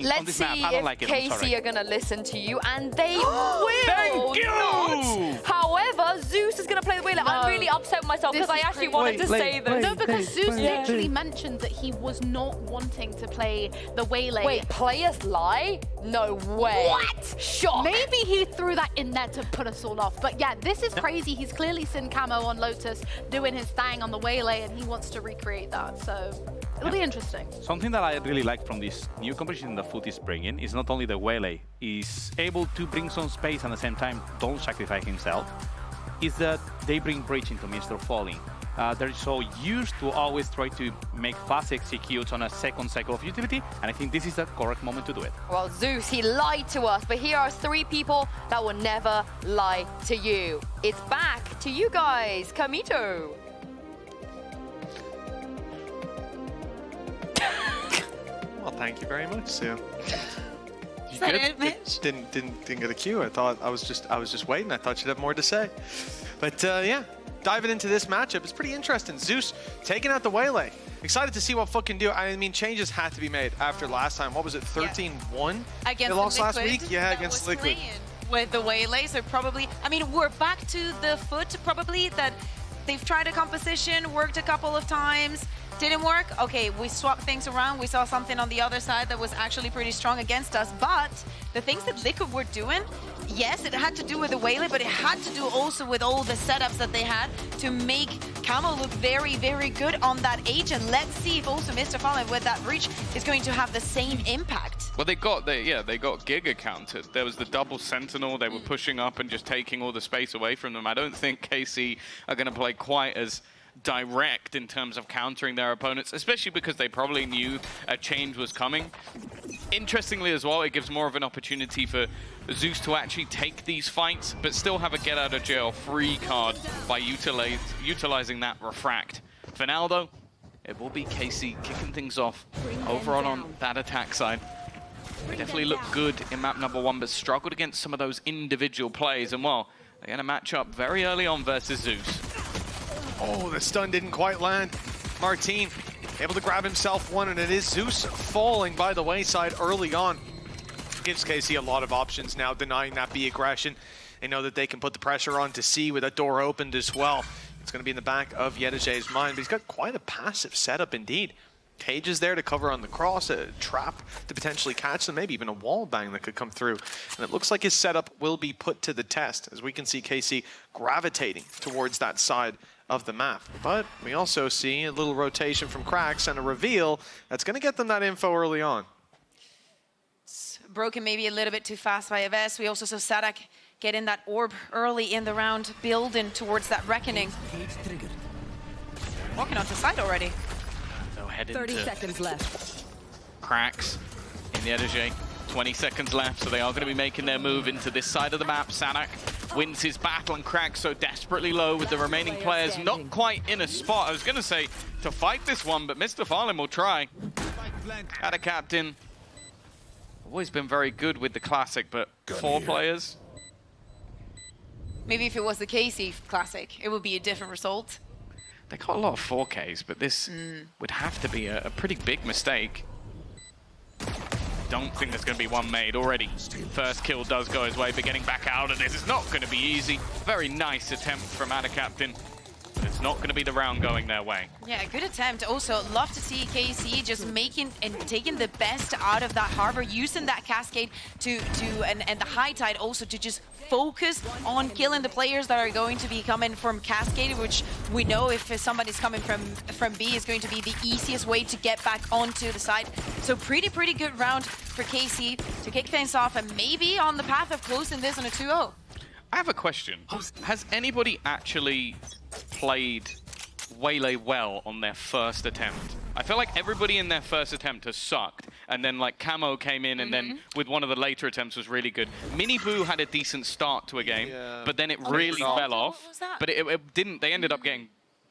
Let's see if like KC are gonna listen to you, and they will Thank you! not. However, Zeus is gonna play the wheeler. I'm really upset with myself because I actually wanted to say this. No, because Zeus literally mentioned that he was not wanting to play the Waylay. Wait, players lie? No way. What? Shock. Maybe he threw that in there to put us all off. But yeah, this is crazy. He's clearly seen Camo on Lotus doing his thing on the Waylay, and he wants to recreate that. So it'll be interesting. Something that I really like from this new competition that FUT is bringing is not only the Waylay is able to bring some space and at the same time don't sacrifice himself, is that they bring Breach into Mr. Falling. They're so used to always try to make fast executes on a second cycle of utility, and I think this is the correct moment to do it. Well, Zeus, he lied to us, but here are 3 people that will never lie to you. It's back to you guys. Kamito. Well, thank you very much, Sue. Is that it, Mitch? Didn't get a cue. I thought I was just waiting. I thought you'd have more to say. But yeah, diving into this matchup, it's pretty interesting. Zeus taking out the Waylay. Excited to see what FUT can do. I mean, changes had to be made after last time. What was it, 13-1? Against they lost the last week? Yeah, against Liquid. With the Waylay, so probably, I mean, we're back to the FUT probably that they've tried a composition, worked a couple of times, didn't work. Okay, we swapped things around. We saw something on the other side that was actually pretty strong against us. But the things that Liquid were doing, yes, it had to do with the Waylay, but it had to do also with all the setups that they had to make Camo look very, very good on that H. And let's see if also Mr. Fallen with that Breach is going to have the same impact. Well, they got Giga countered. There was the double Sentinel. They were pushing up and just taking all the space away from them. I don't think KC are going to play quite as direct in terms of countering their opponents, especially because they probably knew a change was coming. Interestingly as well, it gives more of an opportunity for Zeus to actually take these fights, but still have a get-out-of-jail-free card by utilizing that Refract. For now, though, it will be KC kicking things off over on that attack side. They definitely look good in map number 1, but struggled against some of those individual plays. And well, they're going to match up very early on versus Zeus. Oh, the stun didn't quite land. Martin able to grab himself one, and it is Zeus falling by the wayside early on. Gives KC a lot of options now, denying that B aggression. They know that they can put the pressure on to C with that door opened as well. It's going to be in the back of Yedajay's mind, but he's got quite a passive setup indeed. Cages there to cover on the cross, a trap to potentially catch them, maybe even a wall bang that could come through. And it looks like his setup will be put to the test, as we can see KC gravitating towards that side of the map. But we also see a little rotation from Cracks and a reveal that's going to get them that info early on. It's broken maybe a little bit too fast by Aves. We also saw Sadak getting that orb early in the round, building towards that reckoning. Walking onto side already. 30 seconds left. Cracks in the Edge. 20 seconds left, so they are going to be making their move into this side of the map. Sadak wins his battle, and Cracks so desperately low with the remaining players not quite in a spot. I was going to say to fight this one, but Mr. Farlin will try. At a captain. Always been very good with the Classic, but 4 players. Maybe if it was the KC Classic, it would be a different result. They got a lot of 4Ks, but this would have to be a pretty big mistake. Don't think there's going to be one made already. First kill does go his way, but getting back out of this is not going to be easy. Very nice attempt from Ada Captain, but it's not going to be the round going their way. Yeah, good attempt. Also, love to see KC just making and taking the best out of that harbor, using that cascade and the high tide also to just focus on killing the players that are going to be coming from Cascade, which we know if somebody's coming from B is going to be the easiest way to get back onto the side. So pretty good round for KC to kick things off and maybe on the path of closing this on a 2-0. I have a question. Has anybody actually played Waylay well on their first attempt? I feel like everybody in their first attempt has sucked, and then like Camo came in and then with one of the later attempts was really good. Miniboo had a decent start to a game, but then it really fell off. But it didn't, they ended up getting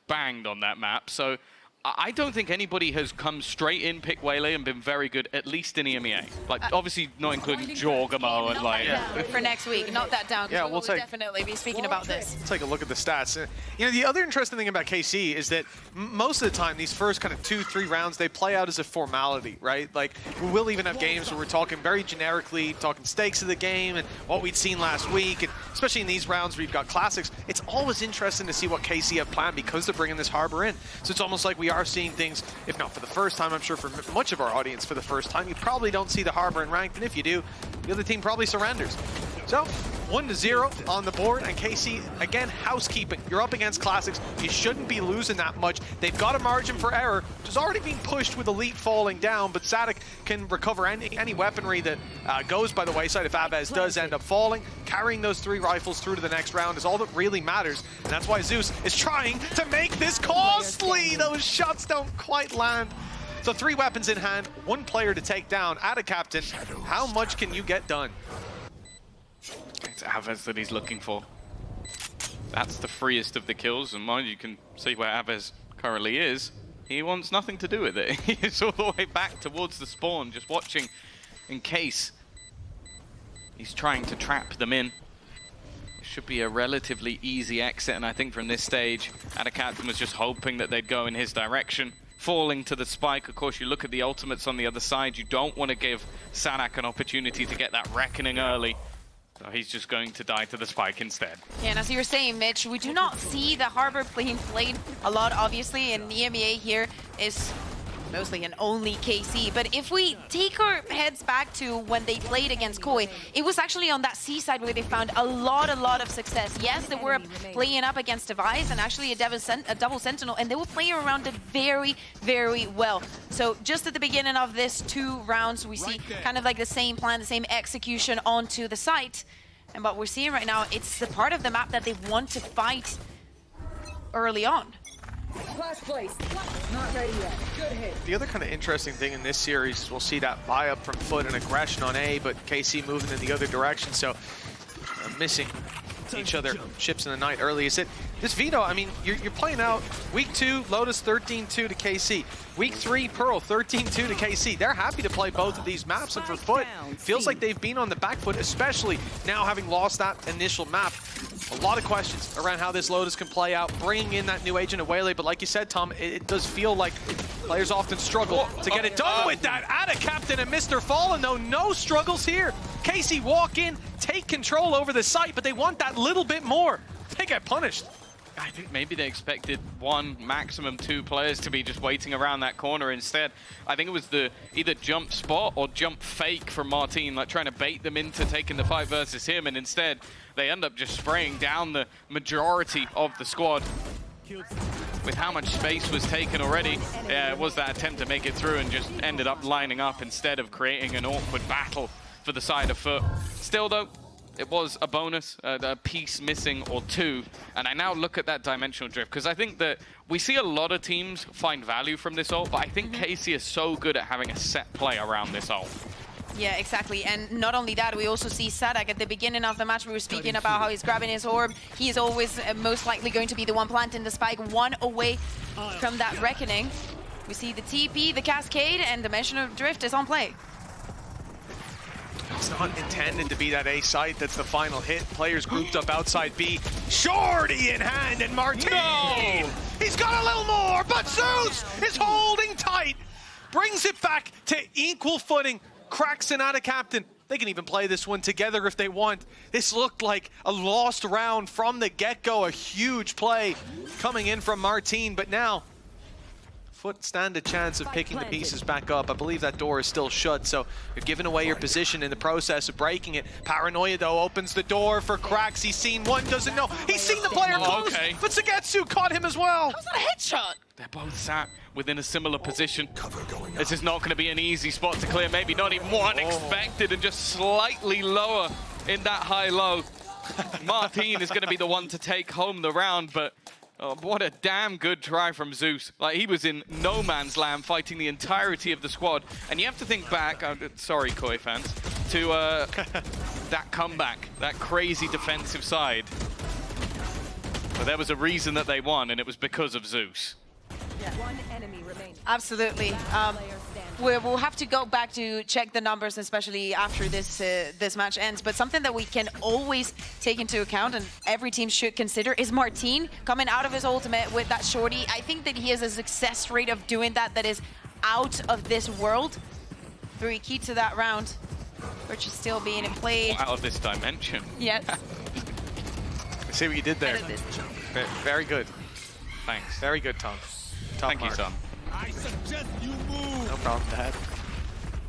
banged on that map. So I don't think anybody has come straight in, picked Waylay, and been very good, at least in EMEA. Like, obviously not including Jorgamo and like... For next week, note that down, because we'll definitely be speaking about this. Let's take a look at the stats. You know, the other interesting thing about KC is that most of the time, these first kind of 2-3 rounds, they play out as a formality, right? Like, we'll even have games where we're talking very generically, talking stakes of the game and what we'd seen last week, and especially in these rounds where you've got classics, it's always interesting to see what KC have planned because they're bringing this Harbor in. So it's almost like we are seeing things, if not for the first time, I'm sure for much of our audience for the first time. You probably don't see the Harbor in ranked, and if you do, the other team probably surrenders. So 1-0 on the board, and KC, again, housekeeping. You're up against classics. You shouldn't be losing that much. They've got a margin for error, which is already being pushed with Elite falling down, but Sadik can recover any weaponry that goes by the wayside if Avez does end up falling. Carrying those 3 rifles through to the next round is all that really matters, and that's why Zeus is trying to make this costly. Those shots don't quite land. So 3 weapons in hand, 1 player to take down. Ada Captain, how much can you get done? It's Avez that he's looking for. That's the freest of the kills, and mind you can see where Avez currently is. He wants nothing to do with it. He's all the way back towards the spawn, just watching in case he's trying to trap them in. It should be a relatively easy exit, and I think from this stage, Ada Captain was just hoping that they'd go in his direction. Falling to the spike, of course, you look at the ultimates on the other side. You don't want to give Sanak an opportunity to get that reckoning early. So he's just going to die to the spike instead. Yeah, and as you were saying, Mitch, we do not see the Harbor being played a lot, obviously, and the EMEA here is mostly and only KC. But if we take our heads back to when they played against Koi, it was actually on that C side where they found a lot of success. Yes, they were playing up against Device and actually a double Sentinel, and they were playing around it very, very well. So just at the beginning of this 2 rounds, we see kind of like the same plan, the same execution onto the site. And what we're seeing right now, it's the part of the map that they want to fight early on. Last place. Not ready yet. Good hit. The other kind of interesting thing in this series is we'll see that buy up from FUT and aggression on A, but KC moving in the other direction, so missing each other ships in the night early. Is it this Vito? I mean, you're playing out week 2, Lotus 13-2 to KC. Week 3, Pearl 13-2 to KC. They're happy to play both of these maps, and for FUT, feels like they've been on the back foot, especially now having lost that initial map. A lot of questions around how this Lotus can play out, bringing in that new agent of Waylay, but like you said, Tom, it does feel like players often struggle to get it done with that. Ada Captain and Mr. Fallen, though, no struggles here. KC walk in, take control over the site, but they want that little bit more. They get punished. I think maybe they expected 1, maximum 2 players to be just waiting around that corner instead. I think it was the either jump spot or jump fake from Martin, like trying to bait them into taking the fight versus him, and instead they end up just spraying down the majority of the squad. With how much space was taken already, it was that attempt to make it through and just ended up lining up instead of creating an awkward battle for the side of FUT. Still though, it was a bonus, a piece missing or 2, and I now look at that dimensional drift, because I think that we see a lot of teams find value from this ult, but I think KC is so good at having a set play around this ult. Yeah, exactly. And not only that, we also see Sadak at the beginning of the match. We were speaking about how he's grabbing his orb. He is always most likely going to be the one planting the spike, 1 away from that reckoning. We see the TP, the Cascade, and Dimensional Drift is on play. It's not intended to be that A site that's the final hit. Players grouped up outside B. Shorty in hand, and Martin! No! He's got a little more, but Zeus is holding tight. Brings it back to equal footing. Cracks and Ada Captain. They can even play this one together if they want. This looked like a lost round from the get-go. A huge play coming in from Martin, but now FUT stand a chance of picking the pieces back up. I believe that door is still shut, so you're giving away your position in the process of breaking it. Paranoia, though, opens the door for cracks. He's seen one, doesn't know. He's seen the player close, but Sagetsu caught him as well. How's that a headshot? They're both sat within a similar position. This is not going to be an easy spot to clear. Maybe not even one expected, and just slightly lower in that high-low. Martin is going to be the one to take home the round, but what a damn good try from Zeus. Like, he was in no man's land fighting the entirety of the squad. And you have to think back, sorry Koi fans, to that comeback, that crazy defensive side. But there was a reason that they won, and it was because of Zeus. One enemy remaining. Absolutely. We'll have to go back to check the numbers, especially after this match ends. But something that we can always take into account, and every team should consider, is Martin coming out of his ultimate with that shorty. I think that he has a success rate of doing that is out of this world. Very key to that round, which is still being in play. Out of this dimension. Yes. I see what you did there. Very good. Thanks. Very good, Tom. Top Thank mark. you, son. I suggest you move. No problem, Dad.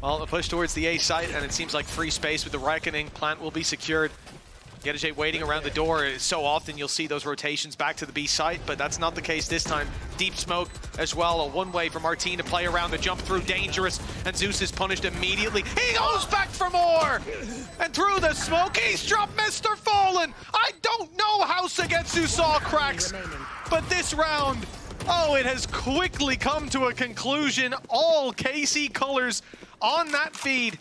Well, a push towards the A site, and it seems like free space with the Reckoning. Plant will be secured. Yedajay waiting around the door. So often you'll see those rotations back to the B site, but that's not the case this time. Deep smoke as well. A one-way for Martin to play around the jump through. Dangerous, and Zeus is punished immediately. He goes back for more! And through the smoke, he's dropped Mr. Fallen! I don't know how Sugetsu saw cracks, but this round, oh, it has quickly come to a conclusion. All KC colors on that feed.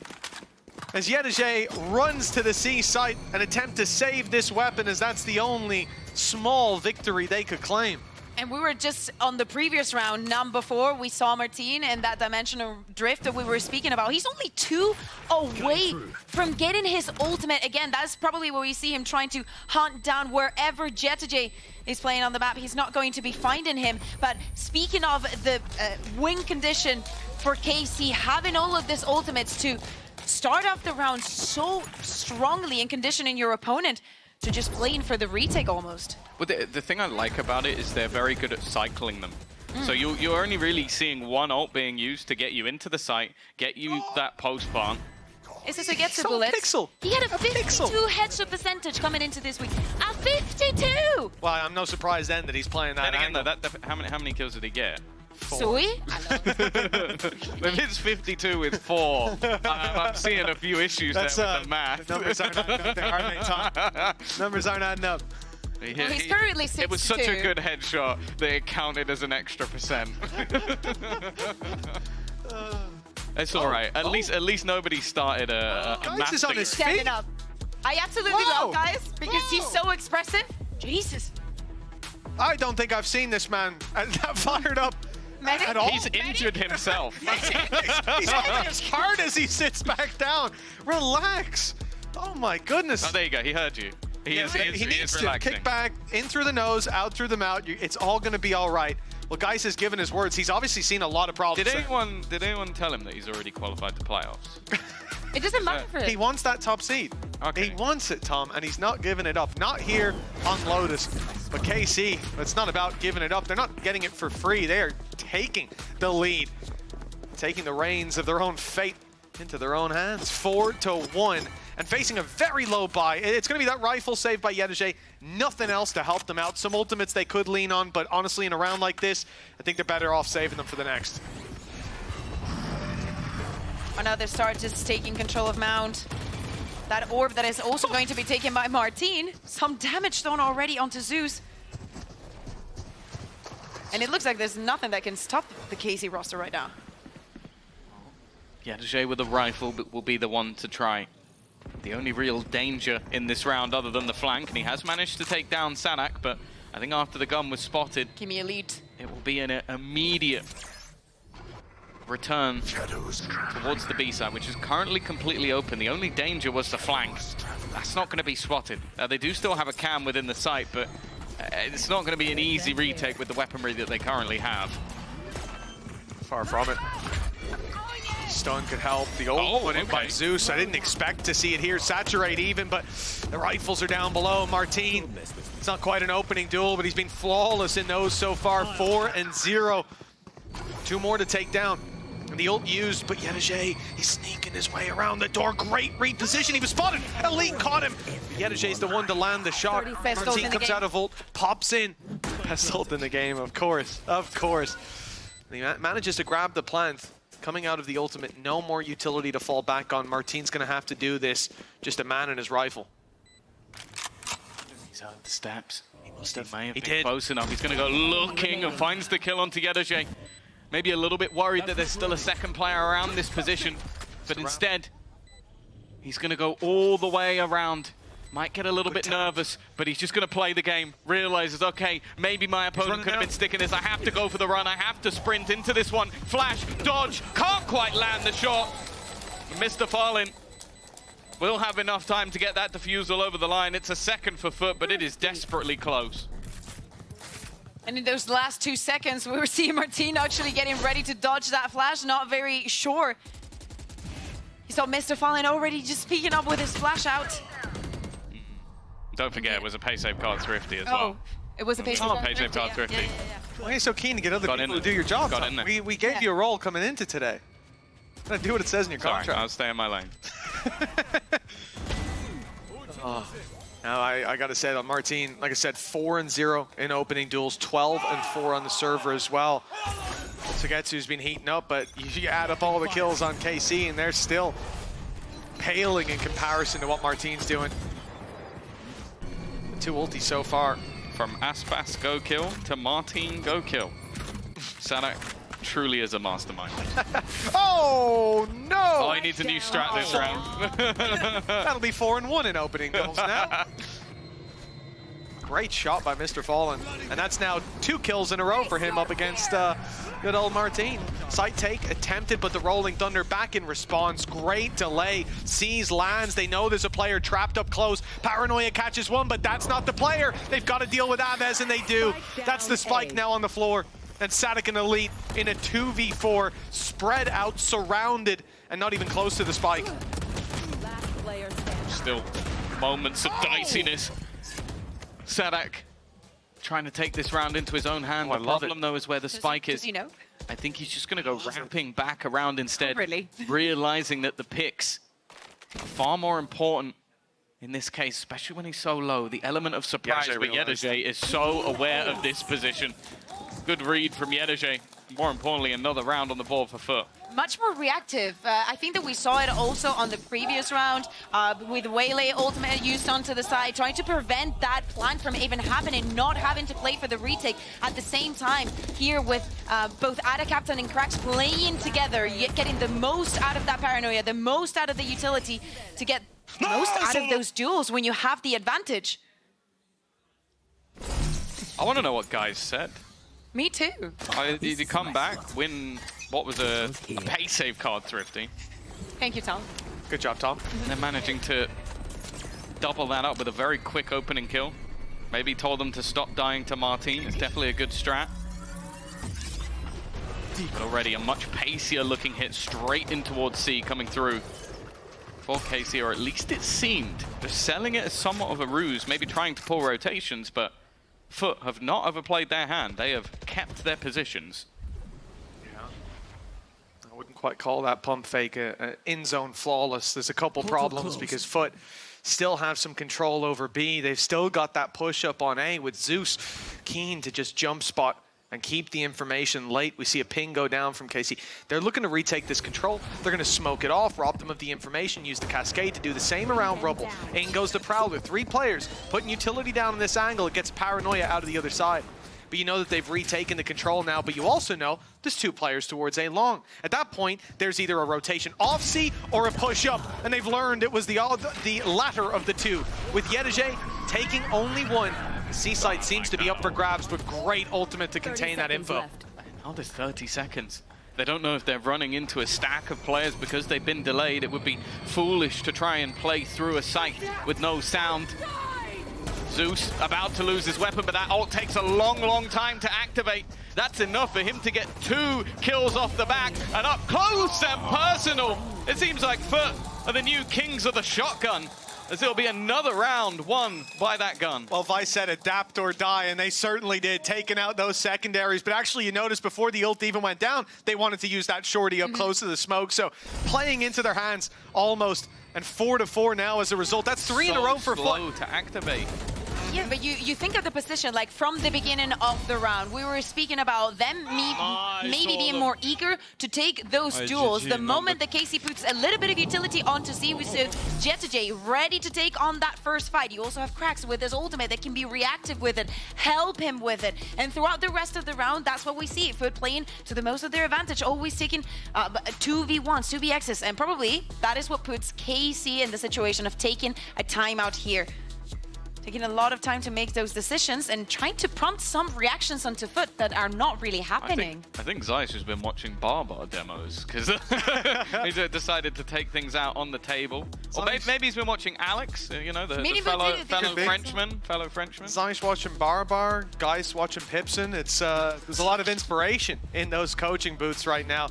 As Yedajay runs to the C site, an attempt to save this weapon, as that's the only small victory they could claim. And we were just on the previous round, before, we saw Martin and that dimensional drift that we were speaking about. He's only 2 away from getting his ultimate. Again, that's probably where we see him trying to hunt down wherever Yedajay is playing on the map. He's not going to be finding him. But speaking of the win condition for KC, having all of this ultimates to start off the round so strongly and conditioning your opponent to just playing for the retake almost. Well, the thing I like about it is they're very good at cycling them. So you're only really seeing one ult being used to get you into the site, get you that post plant. Is this a get to So bullets? pixel. He had a 52 pixel. headshot percentage coming into this week. A 52! Well, I'm no surprise then that he's playing that Then again, angle. though, how many kills did he get? Sui? If it's 52 with 4, I'm seeing a few issues there with the math. The numbers aren't adding up there, are they, Tom? Numbers aren't adding up. Well, he's currently 62. It was such a good headshot that it counted as an extra percent. It's all right. At least nobody started a Guys math is on degree. his Stepping feet. up. I absolutely Whoa. love guys because he's so expressive. Jesus. I don't think I've seen this man that fired up at all. He's injured himself. He's hitting as hard as he sits back down. Relax. Oh my goodness. Oh, there you go. He heard you. He is needs to relaxing. kick back, in through the nose, out through the mouth. It's all going to be all right. Well, Geis has given his words. He's obviously seen a lot of problems. Did anyone tell him that he's already qualified to playoffs? It doesn't matter for He him. wants that top seed. Okay. He wants it, Tom, and he's not giving it up. Not here on Lotus, but KC, it's not about giving it up. They're not getting it for free. They are taking the lead, taking the reins of their own fate into their own hands. 4-1, and facing a very low buy. It's going to be that rifle saved by Yedajay. Nothing else to help them out. Some ultimates they could lean on, but honestly, in a round like this, I think they're better off saving them for the next. Another start just taking control of Mount. That orb that is also going to be taken by Martin. Some damage done already onto Zeus. And it looks like there's nothing that can stop the KC roster right now. Yedajay with a rifle will be the one to try. The only real danger in this round other than the flank, and he has managed to take down Sanak, but I think after the gun was spotted, Give me elite. it will be an immediate return towards the B side, which is currently completely open. The only danger was the flank. That's not going to be spotted. They do still have a cam within the site, but it's not going to be an easy retake with the weaponry that they currently have. Far from it. Stun could help. The ult put in by Zeus. I didn't expect to see it here. Saturate even, but the rifles are down below. Martin, it's not quite an opening duel, but he's been flawless in those so far. 4-0. 2 more to take down. And the ult used, but Yedajay, he's sneaking his way around the door. Great reposition. He was spotted. Elite caught him. Yedajay's the one to land the shot. Best ult in Martin the comes game. out of ult, pops in. Best ult in the game, of course. Of course. And he manages to grab the plant. Coming out of the ultimate, no more utility to fall back on. Martin's going to have to do this. Just a man and his rifle. He's out the steps. He may have He been did. close enough. He's going to go looking and finds the kill onto Yedajay. Maybe a little bit worried that there's still a second player around this position, but instead, he's going to go all the way around Might get a little bit nervous, but he's just going to play the game. Realizes, okay, maybe my opponent could have been sticking this. I have to go for the run. I have to sprint into this one. Flash, dodge, can't quite land the shot. Mr. Farlin will have enough time to get that defusal over the line. It's a second for FUT, but it is desperately close. And in those last 2 seconds, we were seeing Martin actually getting ready to dodge that flash, not very sure. You saw Mr. Fallen already just speaking up with his flash out. Don't forget, it was a pay save card thrifty as well. It was a pay save card thrifty. Why are you so keen to get other people to do your job? We gave you a role coming into today. Gotta do what it says in your contract. Sorry, I'll stay in my lane. Now I gotta say that Martin, like I said, 4-0 in opening duels, 12-4 on the server as well. Sugetsu's been heating up, but you add up all the kills on KC and they're still paling in comparison to what Martin's doing. 2 ultis so far. From Aspas go kill to Martin go kill. Sadak truly is a mastermind. Oh no! Oh, he needs a new strat this round. That'll be 4-1 in opening duels now. Great shot by Mr. Fallen. And that's now 2 kills in a row for him up against good old Martin. Site take attempted, but the Rolling Thunder back in response. Great delay. Sees, lands. They know there's a player trapped up close. Paranoia catches one, but that's not the player. They've got to deal with Aves, and they do. That's the spike now on the floor. And Sadak and Elite in a 2v4, spread out, surrounded, and not even close to the spike. Still moments of diciness. Sadak trying to take this round into his own hand. The problem, though, is where the spike is. You know? I think he's just going to go wrapping back around instead. Really? Realizing that the picks are far more important in this case, especially when he's so low. The element of surprise, but Yedeje is so aware of this position. Good read from Yedeje. More importantly, another round on the board for FUT. Much more reactive. I think that we saw it also on the previous round with Waylay ultimate used onto the side, trying to prevent that plant from even happening, not having to play for the retake. At the same time, here with both Ada Captain and Cracks playing together, yet getting the most out of that paranoia, the most out of the utility to get most out of those duels when you have the advantage. I want to know what guys said. Me too. Did he come back, win what was a pay save card thrifty? Thank you, Tom. Good job, Tom. And they're managing to double that up with a very quick opening kill. Maybe told them to stop dying to Martin. It's definitely a good strat. But already a much pacier looking hit straight in towards C coming through for KC, or at least it seemed. They're selling it as somewhat of a ruse, maybe trying to pull rotations, but FUT have not overplayed their hand. They have kept their positions. Yeah. I wouldn't quite call that pump fake in-zone flawless. There's a couple problems because FUT still have some control over B. They've still got that push up on A with Zeus keen to just jump spot and keep the information late. We see a ping go down from KC. They're looking to retake this control. They're going to smoke it off, rob them of the information, use the cascade to do the same around Rubble. In goes the Prowler. 3 players putting utility down in this angle. It gets Paranoia out of the other side. But you know that they've retaken the control now, but you also know there's 2 players towards A long. At that point, there's either a rotation off C or a push up, and they've learned it was the latter of the 2. With Yedeje taking only 1, the C side seems to be up for grabs, but great ultimate to contain that info. Now there's 30 seconds. They don't know if they're running into a stack of players because they've been delayed. It would be foolish to try and play through a site with no sound. Zeus about to lose his weapon, but that ult takes a long, long time to activate. That's enough for him to get 2 kills off the back, and up close and personal. It seems like FUT are the new kings of the shotgun, as it'll be another round won by that gun. Well, Vice said adapt or die, and they certainly did, taking out those secondaries. But actually, you notice before the ult even went down, they wanted to use that shorty up close to the smoke. So playing into their hands almost, and 4-4 now as a result. That's 3 in a row for FUT. To activate. Yeah, but you think of the position, like from the beginning of the round, we were speaking about them maybe being more eager to take those duels. The moment that KC puts a little bit of utility onto Z, we see J ready to take on that first fight. You also have Cracks with his ultimate that can be reactive with it, help him with it. And throughout the rest of the round, that's what we see. FUT playing to the most of their advantage, always taking 2v1s, 2vx's, and probably that is what puts KC in the situation of taking a timeout here. Taking a lot of time to make those decisions and trying to prompt some reactions onto FUT that are not really happening. I think Zeiss has been watching Barbar demos because he decided to take things out on the table. Or maybe he's been watching Alex, you know, the fellow Frenchman. Zeiss watching Barbar, Geist watching Pipson. It's there's a lot of inspiration in those coaching booths right now.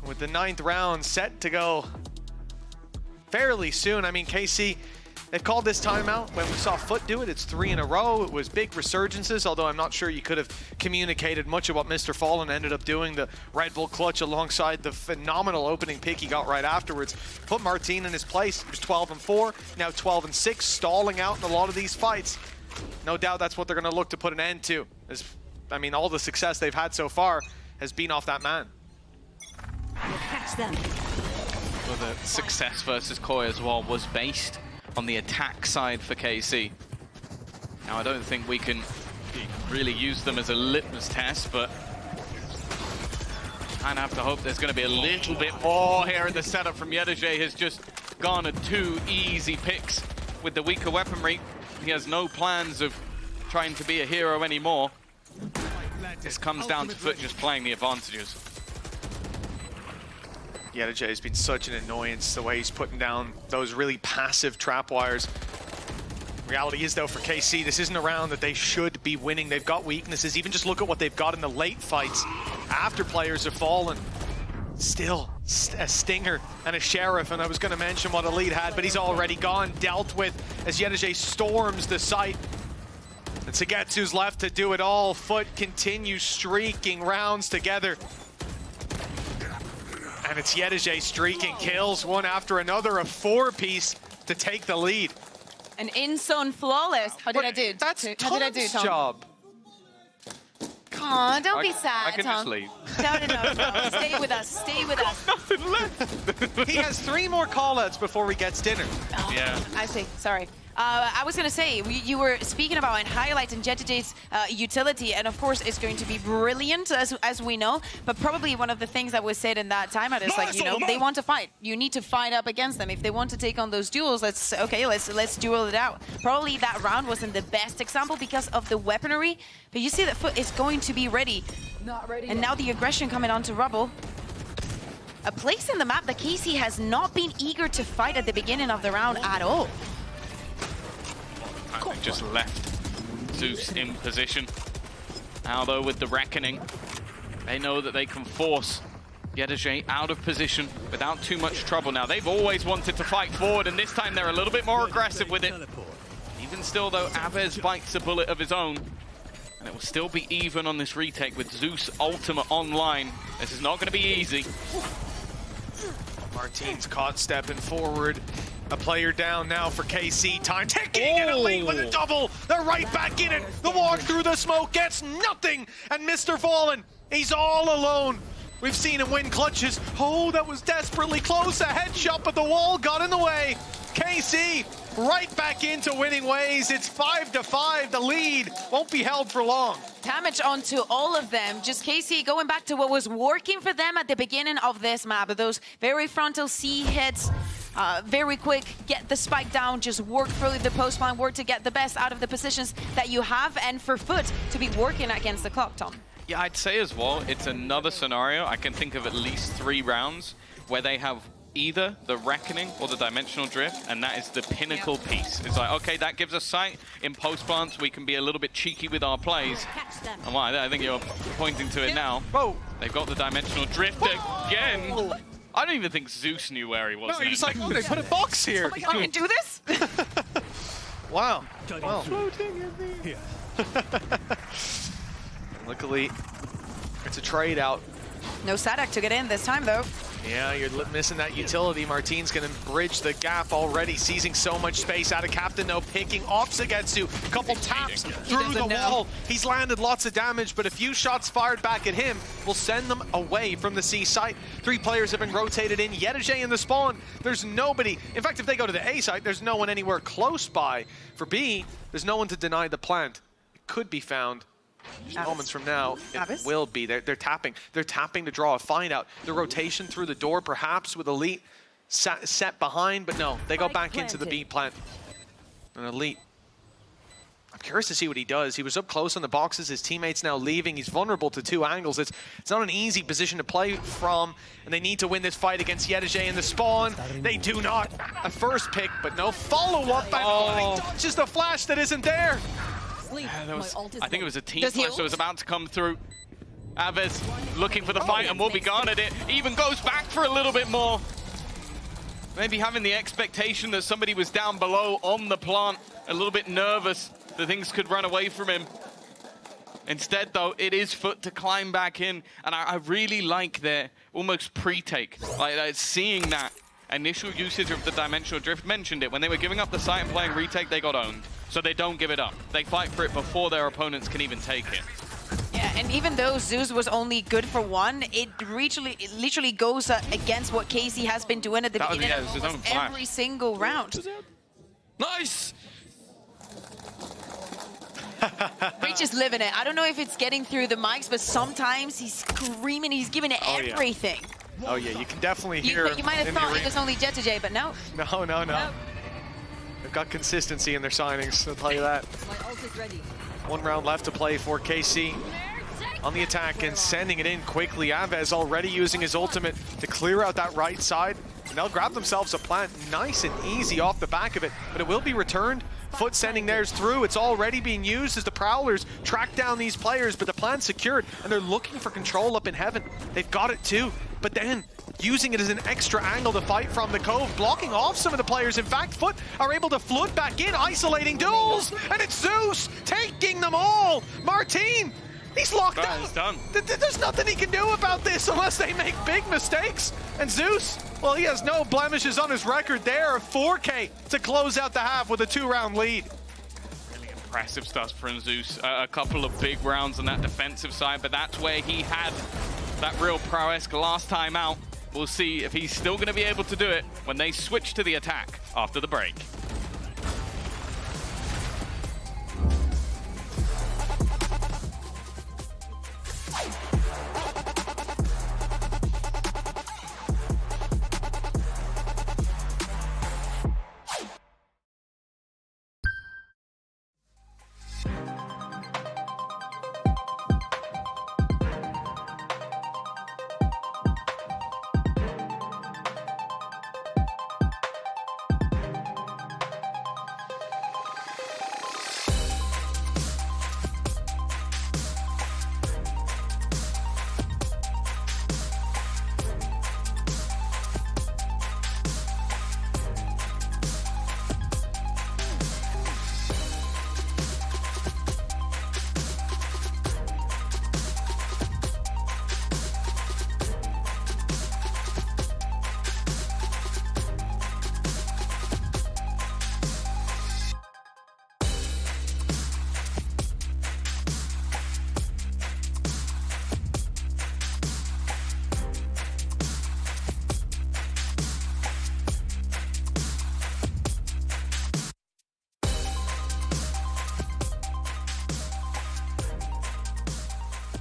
With the 9th round set to go fairly soon. I mean, KC, they've called this timeout. When we saw FUT do it, it's 3 in a row. It was big resurgences, although I'm not sure you could have communicated much of what Mr. Fallen ended up doing. The Red Bull clutch alongside the phenomenal opening pick he got right afterwards. Put Martin in his place. He was 12-4, now 12-6, stalling out in a lot of these fights. No doubt that's what they're going to look to put an end to. I mean, all the success they've had so far has been off that man. Catch them. Well, the success versus Koi as well was based on the attack side for KC. Now, I don't think we can really use them as a litmus test, but kind of have to hope there's going to be a little bit more here in the setup from Yedajay. Has just garnered 2 easy picks with the weaker weaponry. He has no plans of trying to be a hero anymore. This comes down to FUT just playing the advantages. Yedajay has been such an annoyance, the way he's putting down those really passive trap wires. Reality is, though, for KC, this isn't a round that they should be winning. They've got weaknesses. Even just look at what they've got in the late fights after players have fallen. Still, a Stinger and a Sheriff, and I was going to mention what Elite had, but he's already gone, dealt with, as Yedajay storms the site. And Sagetsu's left to do it all. FUT continues streaking rounds together. And it's Yedajay streaking kills one after another, a 4-piece to take the lead. An in-zone flawless. How did I do? That's How did I do, Tom's Tom? job. Aw, don't be sad, I can Tom. just leave. No. Stay with us. Stay with us. Nothing left. He has 3 more call-outs before he gets dinner. Oh, Yeah. I see. Sorry. I was going to say, you were speaking about and highlighting J2J's utility, and of course it's going to be brilliant, as we know, but probably one of the things that was said in that timeout is like, you know, they want to fight. You need to fight up against them. If they want to take on those duels, let's duel it out. Probably that round wasn't the best example because of the weaponry, but you see that FUT is going to be ready. Not ready And yet. now the aggression coming onto Rubble. A place in the map that KC has not been eager to fight at the beginning of the round at all. They just left Zeus in position. Now, though, with the Reckoning, they know that they can force Yedajay out of position without too much trouble. Now, they've always wanted to fight forward, and this time they're a little bit more aggressive with it. Even still, though, Abez bites a bullet of his own, and it will still be even on this retake with Zeus ultimate online. This is not going to be easy. Martin's caught stepping forward. A player down now for KC. Time ticking, and Elite with a double. They're right back in it. The walk through the smoke gets nothing. And Mr. Fallen, he's all alone. We've seen him win clutches. Oh, that was desperately close. A headshot, but the wall got in the way. KC right back into winning ways. It's 5-5. The lead won't be held for long. Damage onto all of them. Just KC going back to what was working for them at the beginning of this map. Those very frontal C hits. Very quick, get the spike down, just work through the post line, work to get the best out of the positions that you have, and for FUT to be working against the clock, Tom. Yeah, I'd say as well, it's another scenario. I can think of at least 3 rounds where they have either the Reckoning or the Dimensional Drift, and that is the pinnacle piece. It's like, okay, that gives us sight. In post plants, we can be a little bit cheeky with our plays. And well, I think you're pointing to it now. Whoa. They've got the Dimensional Drift again. I don't even think Zeus knew where he was. No, he's like, oh, they put a box here. Oh my God, I can do this? Wow. Wow. Floating in the air. Luckily, it's a trade out. No Sadak to get in this time, though. Yeah, you're missing that utility. Martin's going to bridge the gap already, seizing so much space out of Captain, though, picking off Sugetsu. Couple taps through the wall. He's landed lots of damage, but a few shots fired back at him will send them away from the C site. 3 players have been rotated in. Yetije in the spawn. There's nobody. In fact, if they go to the A site, there's no one anywhere close by. For B, there's no one to deny the plant. It could be found. Just moments from now, it will be. They're tapping. They're tapping to draw a find out. The rotation through the door, perhaps with Elite set behind, but no, they go back into the B plant. And Elite, I'm curious to see what he does. He was up close on the boxes. His teammates now leaving. He's vulnerable to 2 angles. It's not an easy position to play from, and they need to win this fight against Yetije in the spawn. They do not. A first pick, but no follow-up. He dodges the flash that isn't there. I think it was a team flash that was about to come through. Aves looking for the fight and will be guarded. It even goes back for a little bit more. Maybe having the expectation that somebody was down below on the plant, a little bit nervous that things could run away from him. Instead, though, it is FUT to climb back in, and I really like their almost pre-take. Like seeing that initial usage of the dimensional drift. Mentioned it when they were giving up the site and playing retake, they got owned. So they don't give it up. They fight for it before their opponents can even take it. Yeah, and even though Zeus was only good for 1, it literally goes against what KC has been doing at the beginning of almost every single round. Nice! Reach is living it. I don't know if it's getting through the mics, but sometimes he's screaming, he's giving it everything. Oh yeah, you can definitely hear You might have thought it was only Yetije, but no. No. They've got consistency in their signings, I'll tell you that. 1 round left to play for KC. On the attack and sending it in quickly. Aves already using his ultimate to clear out that right side. And they'll grab themselves a plant nice and easy off the back of it, but it will be returned. FUT sending theirs through. It's already being used as the Prowlers track down these players, but the plant's secured, and they're looking for control up in heaven. They've got it too, but then using it as an extra angle to fight from the cove, blocking off some of the players. In fact, FUT are able to float back in, isolating duels, and it's Zeus taking them all. Martin, he's locked out. He's done. There's nothing he can do about this unless they make big mistakes. And Zeus, well, he has no blemishes on his record there. 4K to close out the half with a 2-round lead. Really impressive stuff from Zeus. A couple of big rounds on that defensive side, but that's where he had that real prowess last time out. We'll see if he's still going to be able to do it when they switch to the attack after the break.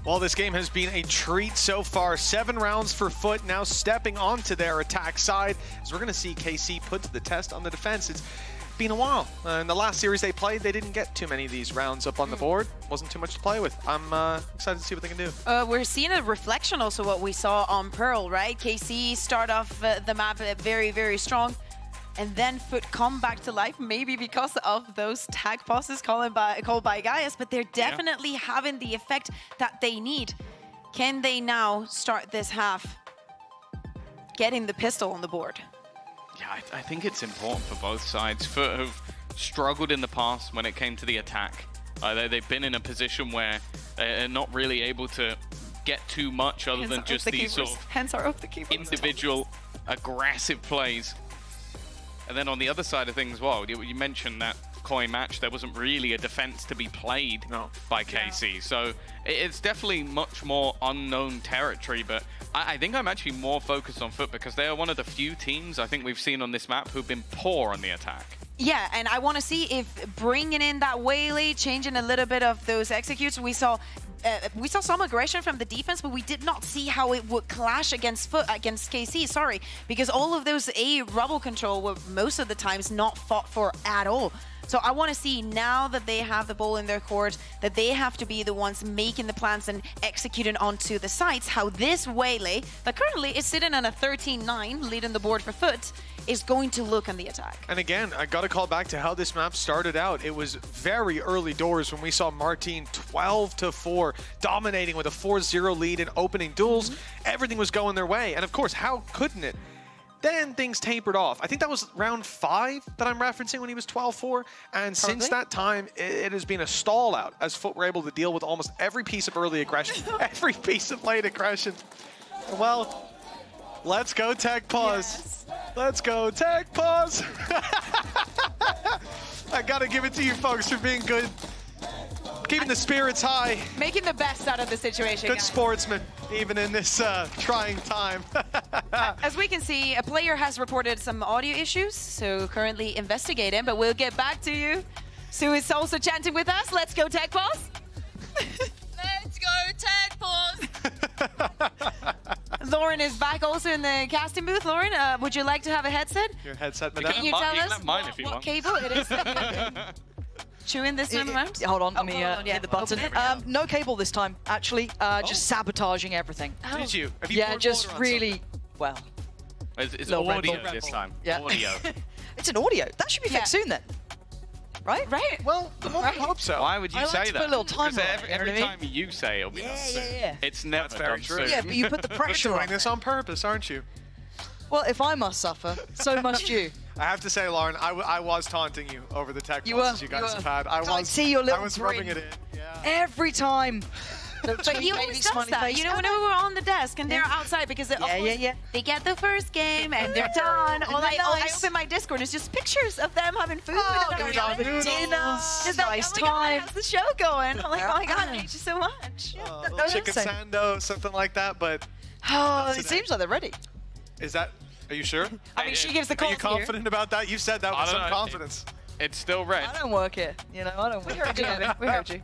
Well, this game has been a treat so far. 7 rounds for FUT, now stepping onto their attack side, as we're going to see KC put to the test on the defense. It's been a while. In the last series they played, they didn't get too many of these rounds up on the board. Wasn't too much to play with. I'm excited to see what they can do. We're seeing a reflection also what we saw on Pearl, right? KC start off the map very, very strong. And then FUT come back to life, maybe because of those tag passes called by Gaius, but they're definitely having the effect that they need. Can they now start this half getting the pistol on the board? Yeah, I think it's important for both sides. FUT have struggled in the past when it came to the attack. They've been in a position where they're not really able to get too much other than just these sort of Hands are off the keyboard. individual aggressive plays. And then on the other side of things, well, you mentioned that coin match. There wasn't really a defense to be played by KC. So it's definitely much more unknown territory. But I think I'm actually more focused on FUT because they are one of the few teams I think we've seen on this map who've been poor on the attack. Yeah, and I want to see if bringing in that Waylay, changing a little bit of those executes, we saw some aggression from the defense, but we did not see how it would clash against KC, sorry, because all of those A rubble control were most of the times not fought for at all. So I want to see now that they have the ball in their court, that they have to be the ones making the plans and executing onto the sites, how this Waylay, that currently is sitting on a 13-9, leading the board for FUT, is going to look on the attack. And again, I got to call back to how this map started out. It was very early doors when we saw Martin 12-4, dominating with a 4-0 lead in opening duels. Everything was going their way. And of course, how couldn't it? Then things tapered off. I think that was round 5 that I'm referencing when he was 12-4. And since that time, it has been a stall out as FUT were able to deal with almost every piece of early aggression, every piece of late aggression. Well, let's go tech pause. Yes. Let's go tech pause. I gotta give it to you folks for being good. Keeping the spirits high. Making the best out of the situation. Good guys. sportsman, even in this trying time. As we can see, a player has reported some audio issues, so currently investigating, but we'll get back to you. Sue is also chanting with us. Let's go tech pause. Let's go tech pause. Lauren is back also in the casting booth. Lauren, would you like to have a headset? Your headset, madame. Can you tell us have mine if you what want. cable it is? Chewing this time around? Hold on, let me hold on, yeah. hit the button. Open it. No cable this time, actually. Just sabotaging everything. Did you? Have you Yeah, poured just water on really, well, It's Little Red audio Bull. this time. Yeah. Audio. it's an audio. That should be fixed soon then, right? Right. Well, I hope so. Why would you I like say to that? put a little timer Because on it, you know every what I mean? time you say it'll be done soon. Yeah. It's never That's very done true. soon. Yeah, but you put the You're pressure doing on. this on purpose, aren't you? Well, if I must suffer, so must you. I have to say, Lauren, I was taunting you over the tech You pauses were, you guys you were. have had. I see your little I was grin. rubbing it in. Yeah. Every time. But he always does that. You know, whenever we're on the desk and they're outside because they, they get the first game and they're done. Or like, I open my Discord, it's just pictures of them having food. Oh, and going I'm out like, for dinner, just like, nice oh my God, time. how's the show going? I'm like, oh my God, I hate you so much. Little chicken same. sando, something like that. But Oh, it seems like they're ready. is that? Are you sure? I mean, she gives the Are call you confident about that? You said that I with don't some know. confidence. It's still red. I don't work here, you know. I don't work. We heard you, Evan. We heard you.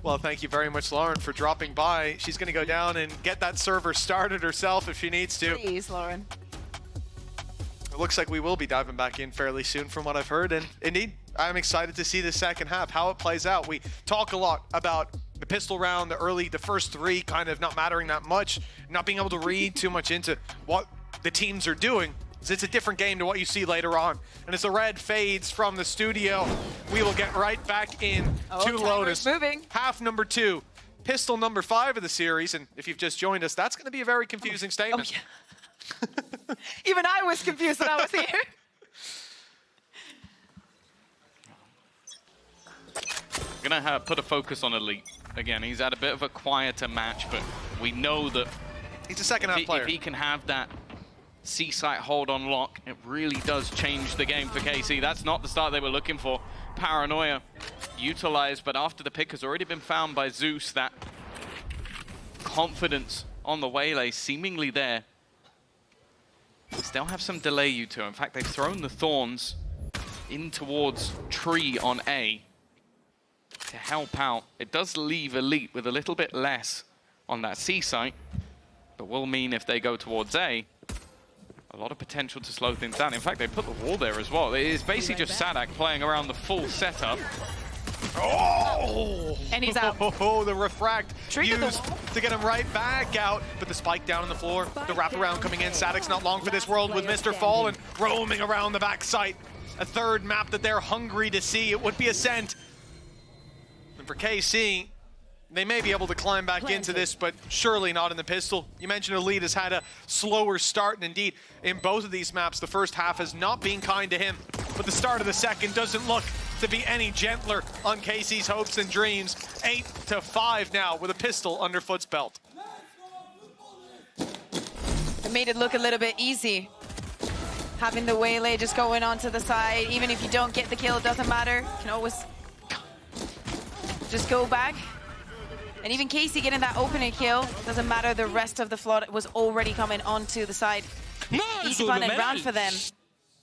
Well, thank you very much, Lauren, for dropping by. She's going to go down and get that server started herself if she needs to. Please, Lauren. It looks like we will be diving back in fairly soon from what I've heard. And indeed, I'm excited to see the second half, how it plays out. We talk a lot about the pistol round, the first 3 kind of not mattering that much, not being able to read too much into what the teams are doing. It's a different game to what you see later on. And as the red fades from the studio, we will get right back in to Lotus. Moving. Half number 2, pistol number 5 of the series. And if you've just joined us, that's going to be a very confusing statement. Even I was confused when I was here. Gonna put a focus on Elite. Again, he's had a bit of a quieter match, but we know that He's a second half player. if he can have that C-site hold on lock, it really does change the game for KC. That's not the start they were looking for. Paranoia utilized, but after the pick has already been found by Zeus, that confidence on the Waylay seemingly there. Still have some delay, you two. In fact, they've thrown the Thorns in towards Tree on A to help out. It does leave Elite with a little bit less on that C site, but will mean if they go towards A, a lot of potential to slow things down. In fact, they put the wall there as well. It is basically just Sadak playing around the full setup. Oh! And he's out. Oh, the refract Trigger the used wall. to get him right back out, but the spike down on the floor, the wraparound coming in. Sadek's not long for this world with Mr. Fallen roaming around the back site. A third map that they're hungry to see. It would be Ascent. And for KC, they may be able to climb back into this, but surely not in the pistol. You mentioned Elite has had a slower start, and indeed, in both of these maps, the first half has not been kind to him, but the start of the second doesn't look to be any gentler on KC's hopes and dreams. 8-5 now with a pistol under FUT's belt. It made it look a little bit easy. Having the waylay just going onto the side, even if you don't get the kill, it doesn't matter. You can always just go back. And even Casey getting that opening kill, doesn't matter, the rest of the flood was already coming onto the side. Easy fun and round for them.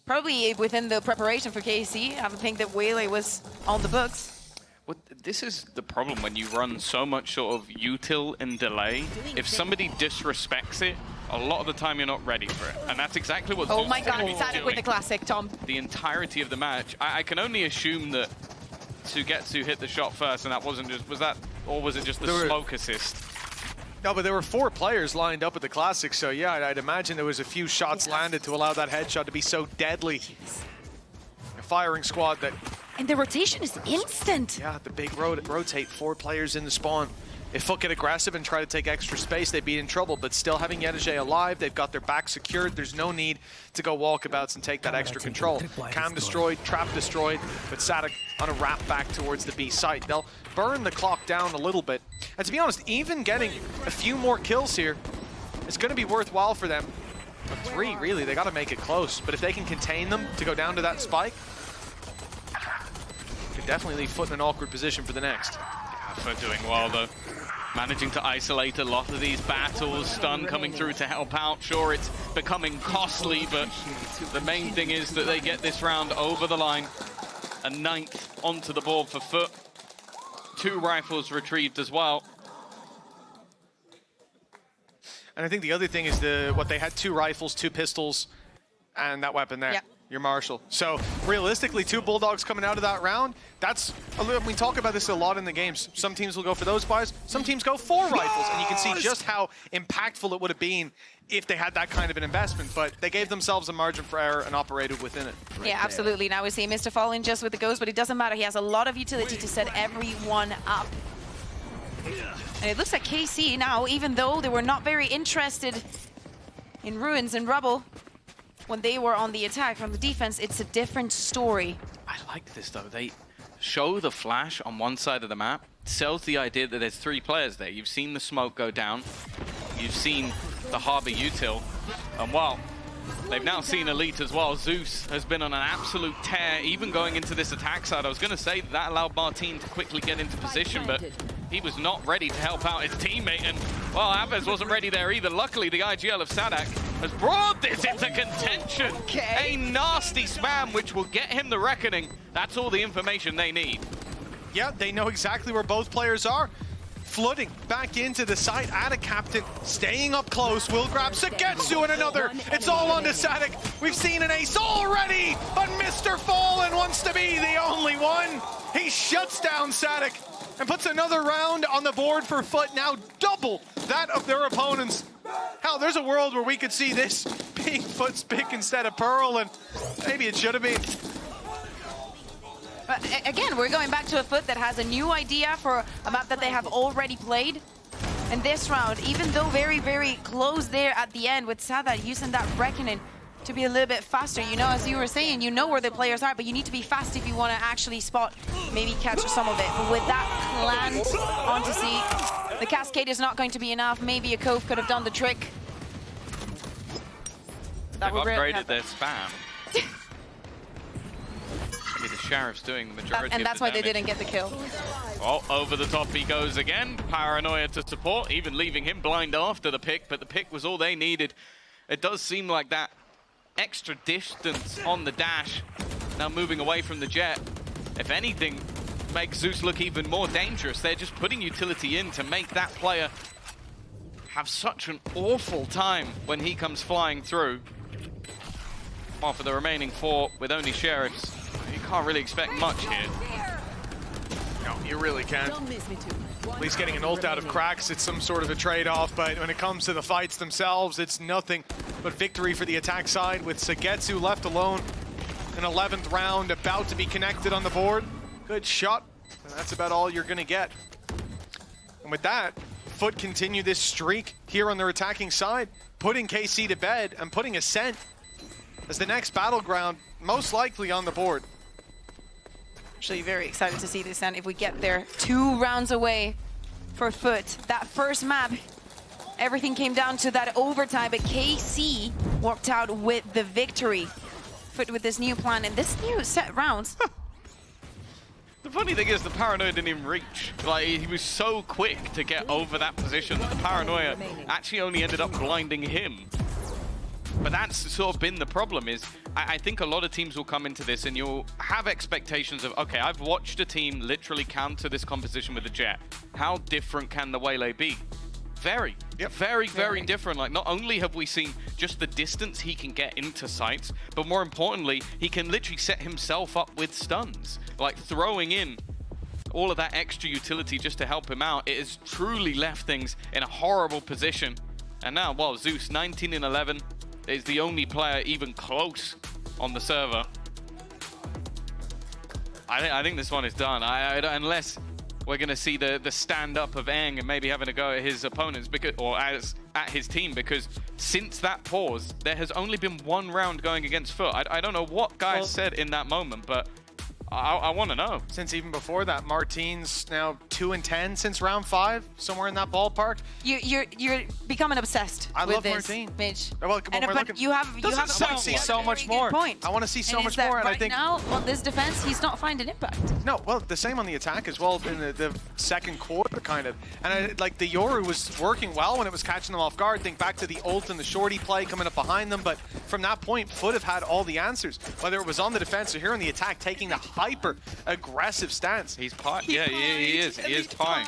Probably within the preparation for Casey, I would think that waylay was on the books. Well, this is the problem when you run so much sort of util and delay. If somebody disrespects it, a lot of the time you're not ready for it. And that's exactly what Oh Zeus my is god, gonna be Sadik doing with the classic, Tom. the entirety of the match. I can only assume that Sugetsu hit the shot first, and that wasn't just, was that, or was it just the smoke assist? No, but there were 4 players lined up at the Classic, so yeah, I'd imagine there was a few shots landed to allow that headshot to be so deadly. A firing squad that... And the rotation is instant. Yeah, the big rotate, 4 players in the spawn. If FUT get aggressive and try to take extra space, they'd be in trouble, but still having Yedajay alive, they've got their back secured. There's no need to go walkabouts and take that extra control. Cam destroyed, trap destroyed, but Sadik on a wrap back towards the B site. They'll burn the clock down a little bit. And to be honest, even getting a few more kills here, it's going to be worthwhile for them. 3, really, they got to make it close. But if they can contain them to go down to that spike, could definitely leave FUT in an awkward position for the next. Yeah, FUT doing well, though. Managing to isolate a lot of these battles, stun coming through to help out. Sure, it's becoming costly, but the main thing is that they get this round over the line. A 9th onto the board for FUT. 2 rifles retrieved as well. And I think the other thing is what they had 2 rifles, 2 pistols, and that weapon there. Yeah. Your Marshall. So realistically, 2 Bulldogs coming out of that round, that's, we talk about this a lot in the games. Some teams will go for those buys, some teams go 4 rifles, and you can see just how impactful it would have been if they had that kind of an investment, but they gave themselves a margin for error and operated within it. Yeah, absolutely. Now we see Mr. Falling just with the ghost, but it doesn't matter. He has a lot of utility to set everyone up. And it looks like KC now, even though they were not very interested in ruins and rubble, when they were on the attack from the defense, it's a different story. I like this, though. They show the flash on one side of the map, sells the idea that there's 3 players there. You've seen the smoke go down. You've seen the Harbor util. And well, they've now seen Elite as well. Zeus has been on an absolute tear, even going into this attack side. I was going to say that allowed Martin to quickly get into position, but he was not ready to help out his teammate. And, well, Aves wasn't ready there either. Luckily, the IGL of Sadak has brought this into contention. A nasty spam, which will get him the reckoning. That's all the information they need. Yeah, they know exactly where both players are. Flooding back into the site at a captain, staying up close, will grab Sugetsu and another. It's all on to Sadik. We've seen an ace already, but Mr. Fallen wants to be the only one. He shuts down Sadik and puts another round on the board for FUT, now double that of their opponents. Hell, there's a world where we could see this being FUT's pick instead of Pearl, and maybe it should have been. But again, we're going back to a FUT that has a new idea for a map that they have already played. And this round, even though very, very close there at the end with Sadak using that Reckoning to be a little bit faster. You know, as you were saying, you know where the players are, but you need to be fast if you want to actually spot, maybe catch some of it. But with that plant onto C, the Cascade is not going to be enough. Maybe a Cove could have done the trick. They've upgraded their spam. The Sheriff's doing the majority and of that's the why damage. they didn't get the kill. Oh, over the top he goes again. Paranoia to support, even leaving him blind after the pick, but the pick was all they needed. It does seem like that extra distance on the dash, now moving away from the jet, if anything, makes Zeus look even more dangerous. They're just putting utility in to make that player have such an awful time when he comes flying through. Well, for the remaining 4 with only Sheriffs, you can't really expect much here. No, you really can't. At least getting an ult out of Cracks, it's some sort of a trade-off, but when it comes to the fights themselves, it's nothing but victory for the attack side, with Sugetsu left alone. An 11th round about to be connected on the board. Good shot, and that's about all you're gonna get. And with that, FUT continue this streak here on their attacking side, putting KC to bed and putting Ascent as the next battleground most likely on the board. Actually, very excited to see this, and if we get there 2 rounds away for FUT, that first map, everything came down to that overtime, but KC walked out with the victory. FUT with this new plan and this new set rounds. The funny thing is the paranoia didn't even reach. Like, he was so quick to get over that position that the paranoia actually only ended up blinding him. But that's sort of been the problem is, I think a lot of teams will come into this and you'll have expectations of, okay, I've watched a team literally counter this composition with a Jet. How different can the Waylay be? Very, very different. Like, not only have we seen just the distance he can get into sites, but more importantly, he can literally set himself up with stuns. Like, throwing in all of that extra utility just to help him out, it has truly left things in a horrible position. And now, well, Zeus, 19 and 11, is the only player even close on the server. I think this one is done. Unless we're going to see the stand-up of Aang and maybe having to go at his opponents, because, or at his team, because since that pause, there has only been 1 round going against FUT. I don't know what guys said in that moment, but I want to know. Since even before that, Martine's now 2 and 10 since round 5, somewhere in that ballpark. You're becoming obsessed I with love this, Martine. Mitch. Well, And but you have I see so much more. Point. I want to see so much that more, and right I think now on this defense, he's not finding impact. no. Well, the same on the attack as well in the second quarter, kind of. And like the Yoru was working well when it was catching them off guard. Think back to the ult and the shorty play coming up behind them, but from that point, FUT have had all the answers, whether it was on the defense or here on the attack, taking the hyper aggressive stance. He's pie. Yeah, he is. He is pie.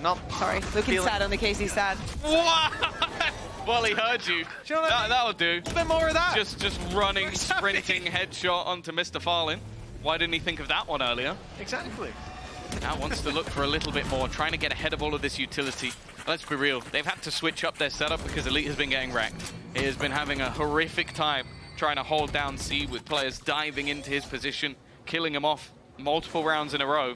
Not Sorry, looking feeling- sad on the KC side. What? Well, he heard you. you know what I mean? That'll do. A bit more of that. Just running, What's happening? sprinting headshot onto Mr. Farlin. Why didn't he think of that one earlier? Exactly. Now wants to look for a little bit more, trying to get ahead of all of this utility. Let's be real, they've had to switch up their setup because Elite has been getting wrecked. He has been having a horrific time trying to hold down C with players diving into his position, killing him off multiple rounds in a row.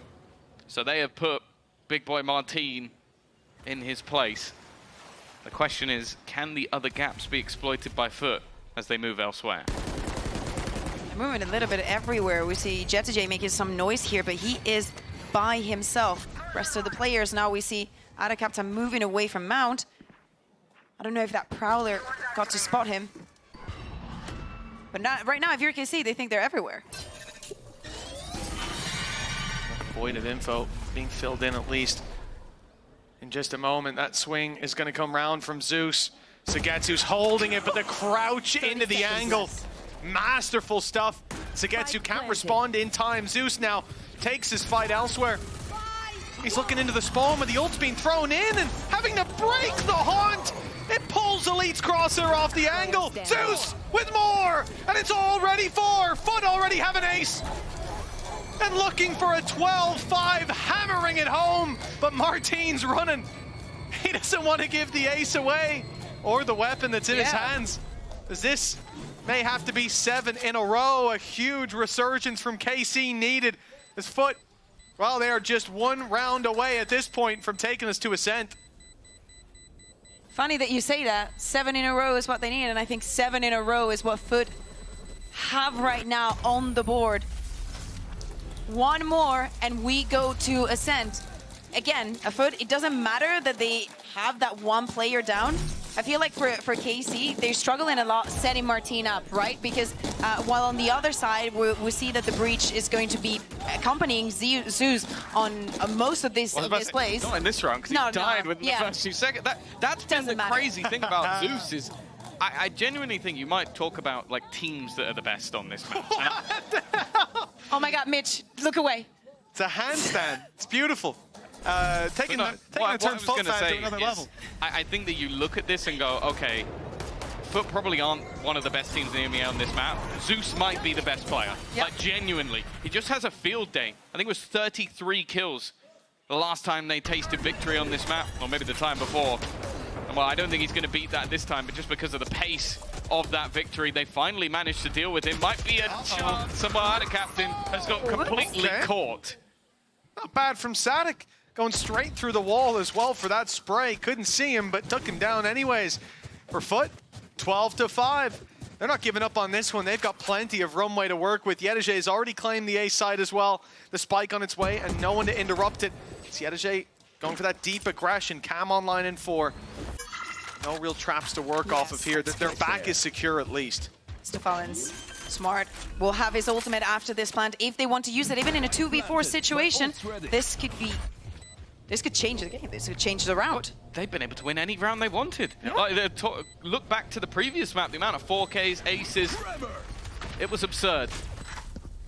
So they have put big boy Martine in his place. The question is, can the other gaps be exploited by FUT as they move elsewhere? Moving a little bit everywhere. We see Jet2J making some noise here, but he is by himself. Rest of the players now we see Adacapta moving away from Mount. I don't know if that Prowler got to spot him. But not, right now, if you're KC, they think they're everywhere. Void of info being filled in at least. In just a moment, that swing is going to come round from Zeus. Sagetsu's holding it, but the crouch into the angle. Masterful stuff. Sagetsu can't respond in time. Zeus now takes his fight elsewhere. He's looking into the spawn with the ult's being thrown in and having to break the haunt. It pulls Elite's crosshair off the angle. Zeus with more, and it's all ready for FUT already have an ace. And looking for a 12-5, hammering it home, but Martine's running. He doesn't want to give the ace away, or the weapon that's in his hands. As this may have to be 7 in a row, a huge resurgence from KC needed. As FUT, well, they are just 1 round away at this point from taking us to Ascent. Funny that you say that. 7 in a row is what they need, and I think 7 in a row is what FUT have right now on the board. 1 more, and we go to Ascent. Again, a FUT, it doesn't matter that they have that 1 player down. I feel like for KC, they're struggling a lot setting Martine up, right? Because while on the other side, we see that the Breach is going to be accompanying Zeus on most of these plays. Not in this round, because he died within the first 2 seconds. That's been the crazy thing about Zeus is, I genuinely think you might talk about like teams that are the best on this map. Oh my God, Mitch, look away. It's a handstand. It's beautiful. Taking the term FUT fan to another level. I think that you look at this and go, okay, FUT probably aren't one of the best teams in EMEA on this map. Zeus might be the best player, like genuinely. He just has a field day. I think it was 33 kills the last time they tasted victory on this map, or maybe the time before. And well, I don't think he's going to beat that this time, but just because of the pace of that victory, they finally managed to deal with him. Might be a chance. Somehow the captain has got completely caught. Not bad from Sadik. Going straight through the wall as well for that spray. Couldn't see him, but took him down anyways. For FUT, 12-5. They're not giving up on this one. They've got plenty of runway to work with. Yedeje has already claimed the A side as well. The spike on its way and no one to interrupt it. It's Yedeje going for that deep aggression. Cam online in 4. No real traps to work off of here. Their back is secure at least. Stefan's smart. Will have his ultimate after this plant if they want to use it, even in a 2v4 situation. This could change the game. This could change the round. They've been able to win any round they wanted. Like, look back to the previous map, the amount of 4Ks, aces. It was absurd.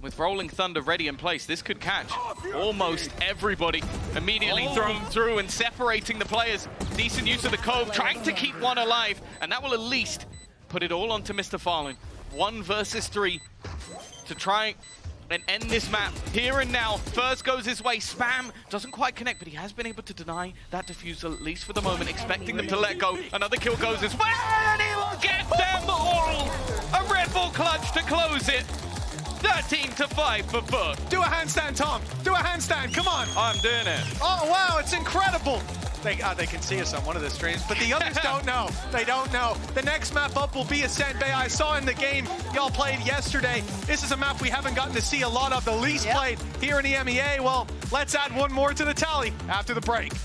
With Rolling Thunder ready in place, this could catch almost everybody. Immediately thrown through and separating the players. Decent use of the cove, trying to keep one alive, and that will at least put it all onto Mr. Fallen. 1 versus 3 to try and end this map here and now. First goes his way. Spam doesn't quite connect, but he has been able to deny that defusal, at least for the moment, expecting them to let go. Another kill goes his way, and he will get them all. A Red Bull clutch to close it. 13-5 for FUT. Do a handstand, Tom. Do a handstand. Come on. I'm doing it. Oh, wow. It's incredible. They can see us on one of the streams, but the others don't know. They don't know. The next map up will be Ascent Bay. I saw in the game y'all played yesterday. This is a map we haven't gotten to see a lot of, the least played here in the EMEA. Well, let's add one more to the tally after the break.